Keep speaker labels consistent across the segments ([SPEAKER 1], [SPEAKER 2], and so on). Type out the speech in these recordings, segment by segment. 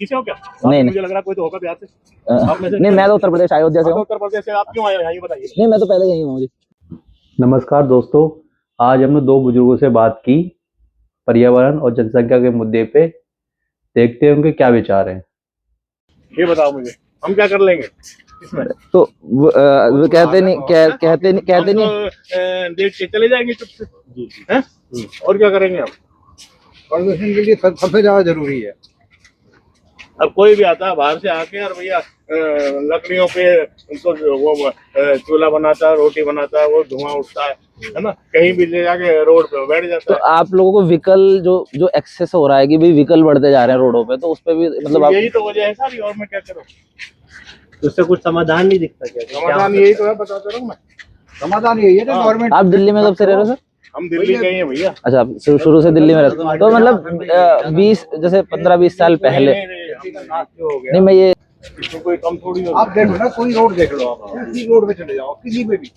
[SPEAKER 1] किसी हो क्या?
[SPEAKER 2] नहीं
[SPEAKER 1] मुझे लग रहा है कोई तो होगा बिहार से। आप में से
[SPEAKER 2] नहीं, मैं तो उत्तर प्रदेश अयोध्या से हूँ।
[SPEAKER 1] उत्तर प्रदेश से आप क्यों आए यहाँ ये बताइए।
[SPEAKER 2] नहीं, मैं तो पहले यही हूँ जी।
[SPEAKER 3] नमस्कार दोस्तों, आज हमने दो बुजुर्गों से बात की पर्यावरण और जनसंख्या के मुद्दे पे। देखते हैं उनके क्या विचार हैं।
[SPEAKER 1] ये बताओ मुझे, हम क्या कर लेंगे इसमें?
[SPEAKER 2] तो वो कहते नहीं
[SPEAKER 1] देख के चले जाएंगे चुप से, हैं? और क्या करेंगे हम?
[SPEAKER 4] प्रदूषण के लिए सबसे ज्यादा जरूरी है।
[SPEAKER 1] अब कोई भी आता है बाहर से आके और भैया लकड़ियों पे उनको वो चूल्हा बनाता है, रोटी बनाता है, वो धुआं उठता है ना, कहीं भी ले जाके रोड पे बैठ जाता
[SPEAKER 2] तो
[SPEAKER 1] है।
[SPEAKER 2] आप लोगों को व्हीकल जो एक्सेस हो रहा है कि भाई व्हीकल बढ़ते जा रहे हैं रोडों पे, तो उस पे भी मतलब आप
[SPEAKER 1] यही तो वजह है सारी, और मैं क्या करूँ?
[SPEAKER 5] उससे कुछ समाधान नहीं दिखता क्या?
[SPEAKER 1] समाधान यही तो है, बताता रहूं मैं।
[SPEAKER 4] समाधान यही है ना, गवर्नमेंट।
[SPEAKER 2] आप दिल्ली में कब से रह रहे हो सर?
[SPEAKER 1] हम दिल्ली गए हैं भैया।
[SPEAKER 2] अच्छा, आप शुरू से दिल्ली में रहते हो, तो मतलब 20 जैसे 15-20 साल पहले। नहीं, मैं ये
[SPEAKER 1] तो कोई कम थोड़ी हो।
[SPEAKER 4] आप देखो ना, कोई रोड देख लो, आप किसी रोड पे चले जाओ, किसी पे भी।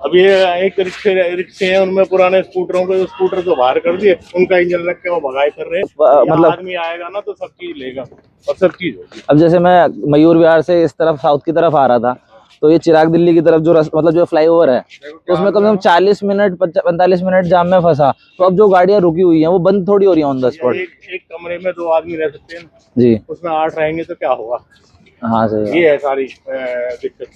[SPEAKER 1] अब ये एक रिक्शे हैं, उनमें पुराने स्कूटरों पे स्कूटर तो बाहर कर दिए, उनका इंजन रख के वो भगाई कर रहे हैं।
[SPEAKER 2] मतलब
[SPEAKER 1] आदमी आएगा ना तो सब चीज लेगा और सब चीज होगी।
[SPEAKER 2] अब जैसे मैं मयूर विहार से इस तरफ साउथ की तरफ आ रहा था, तो ये चिराग दिल्ली की तरफ जो मतलब जो फ्लाईओवर है, तो उसमें कम से कम 40 मिनट 45 मिनट जाम में फंसा। तो अब जो गाड़ियां रुकी हुई हैं वो बंद थोड़ी हो रही है ऑन द स्पॉट।
[SPEAKER 1] एक कमरे में 2 आदमी रह सकते हैं
[SPEAKER 2] जी,
[SPEAKER 1] उसमें 8 रहेंगे तो क्या होगा?
[SPEAKER 2] हाँ सही।
[SPEAKER 1] ये है सारी दिक्कत।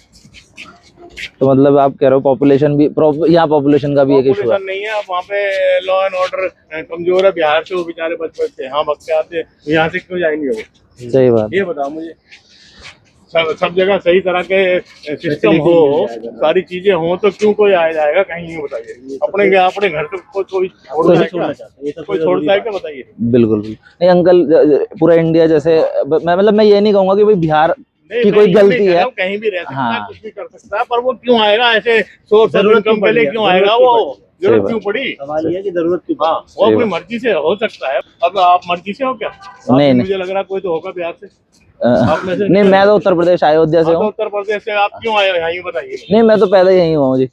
[SPEAKER 2] तो मतलब आप कह रहे हो पॉपुलेशन भी यहाँ पॉपुलेशन का भी एक इशू है।
[SPEAKER 1] पॉपुलेशन नहीं है, अब वहाँ पे लॉ एंड ऑर्डर कमजोर है। बिहार से वो बेचारे बच से यहाँ भग के आते हैं, यहाँ से क्यों जाएंगे वो?
[SPEAKER 2] सही बात।
[SPEAKER 1] ये बताओ मुझे, सब जगह सही तरह के सिस्टम हो, सारी चीजें हो, तो क्यों कोई आया जाएगा कहीं? ये बताइए, अपने घर को कोई छोड़ता है क्या? बताइए।
[SPEAKER 2] बिल्कुल नहीं अंकल, पूरा इंडिया जैसे मैं ये नहीं कहूंगा कि भाई बिहार की कोई गलती है,
[SPEAKER 1] कहीं भी रह सकता है,
[SPEAKER 2] हाँ।
[SPEAKER 1] कुछ भी कर सकता है, पर वो क्यों आएगा ऐसे सोर्स ऑफ इनकम के लिए? क्यों आएगा वो? जरूरत क्यों पड़ी?
[SPEAKER 5] सवाल ये है कि जरूरत क्यों?
[SPEAKER 1] हाँ, वो अपनी मर्जी से हो सकता है। अब आप मर्जी से हो क्या?
[SPEAKER 2] नहीं,
[SPEAKER 1] मुझे लग रहा है कोई तो होगा बिहार से। आप में से
[SPEAKER 2] नहीं, मैं तो उत्तर प्रदेश अयोध्या से हूँ।
[SPEAKER 1] उत्तर प्रदेश से आप क्यों आए यहाँ ये बताइए।
[SPEAKER 2] नहीं, मैं तो पहले यही हूँ जी।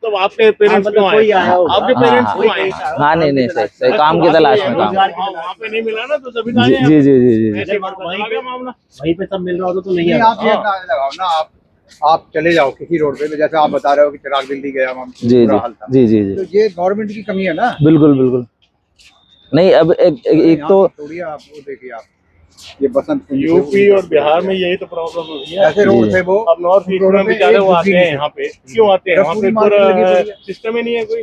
[SPEAKER 1] तो आपके पेरेंट्स क्यों आए? आपके पेरेंट्स क्यों आए?
[SPEAKER 2] हाँ, नहीं सही काम की तलाश में काम।
[SPEAKER 1] वहाँ पे नहीं मिला ना तो तभी
[SPEAKER 2] जी जी जी जी जी।
[SPEAKER 1] ऐसे मामला
[SPEAKER 5] वहीं पे सब मिल रहा हो तो नहीं
[SPEAKER 4] नहीं,
[SPEAKER 5] है।
[SPEAKER 4] आप ये अंदाजा लगाओ ना, आप चले जाओ किसी रोड पे, जैसे आप बता रहे हो कि चिराग दिल्ली गया,
[SPEAKER 2] जी
[SPEAKER 4] बुरा हाल था।
[SPEAKER 2] जी जी जी।
[SPEAKER 4] तो ये गवर्नमेंट की कमी है ना।
[SPEAKER 2] बिल्कुल। नहीं, अब एक तो
[SPEAKER 4] थोड़ी आप वो देखिए, आप ये बसंत
[SPEAKER 1] यूपी और बिहार में यही तो प्रॉब्लम हुई है।
[SPEAKER 4] ऐसे रोड थे वो।
[SPEAKER 1] अब नॉर्थ ईस्ट में बेचारे वो आते हैं यहाँ पे, क्यों आते हैं? वहाँ पे पूरा सिस्टम ही नहीं है, कोई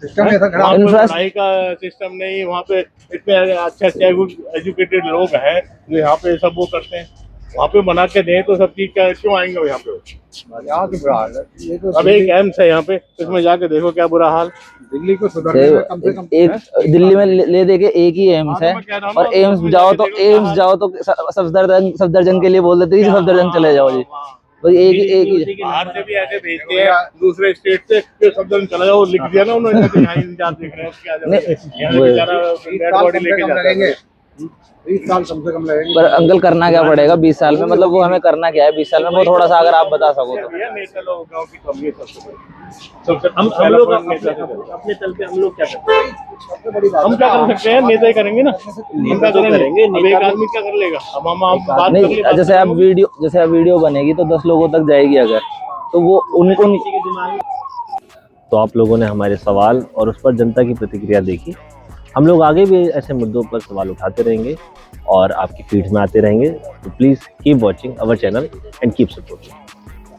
[SPEAKER 4] सिस्टम ऐसा खराब।
[SPEAKER 1] वहाँ पे पढ़ाई का सिस्टम नहीं, वहाँ पे इतने अच्छे एजुकेटेड लोग हैं जो यहाँ पे सब वो करते हैं। वहाँ पे बना के दें तो सब चीज का क्यों आएंगे यहाँ पे?
[SPEAKER 4] यहाँ तो बुरा हाल है। ये तो
[SPEAKER 1] अब एक एम्स है यहाँ पे, इसमें जाके देखो क्या बुरा हाल।
[SPEAKER 4] दिल्ली को सुधारने में कम से कम
[SPEAKER 2] एक दिल्ली में ले दे के एक ही एम्स है, और एम्स जाओ तो सफदरजंग के लिए बोल देते हैं सफदरजंग चले जाओ जी। भाई एक ही
[SPEAKER 1] बाहर से भी ऐसे भेजते हैं दूसरे स्टेट से कि सफदरजंग चला जाओ, लिख दिया ना उन्होंने, तो यहाँ इंतजार देख रहे हैं क्या बेचारा डेड बॉडी लेके जाता है।
[SPEAKER 4] 20 साल कम से कम लगेंगे।
[SPEAKER 2] पर अंकल करना क्या पड़ेगा 20 साल में? मतलब वो हमें करना क्या है 20 साल में, वो थोड़ा सा अगर आप बता सको तो।
[SPEAKER 1] नेता लोग गाँव की कमी है
[SPEAKER 5] हम लोग अपने तल पे हम लोग क्या करते हैं?
[SPEAKER 1] हम क्या कर सकते हैं? नेता ही करेंगे ना, हम क्या करेंगे? अब एक आदमी क्या कर लेगा? अब हम बात कर
[SPEAKER 2] नहीं,
[SPEAKER 1] ले।
[SPEAKER 2] जैसे आप वीडियो बनेगी तो 10 लोगों तक जाएगी अगर, तो वो उनको।
[SPEAKER 5] तो आप लोगों ने हमारे सवाल और उस पर जनता की प्रतिक्रिया देखी। हम लोग आगे भी ऐसे मुद्दों पर सवाल उठाते रहेंगे और आपकी फीड में आते रहेंगे। तो please keep watching our channel and keep supporting.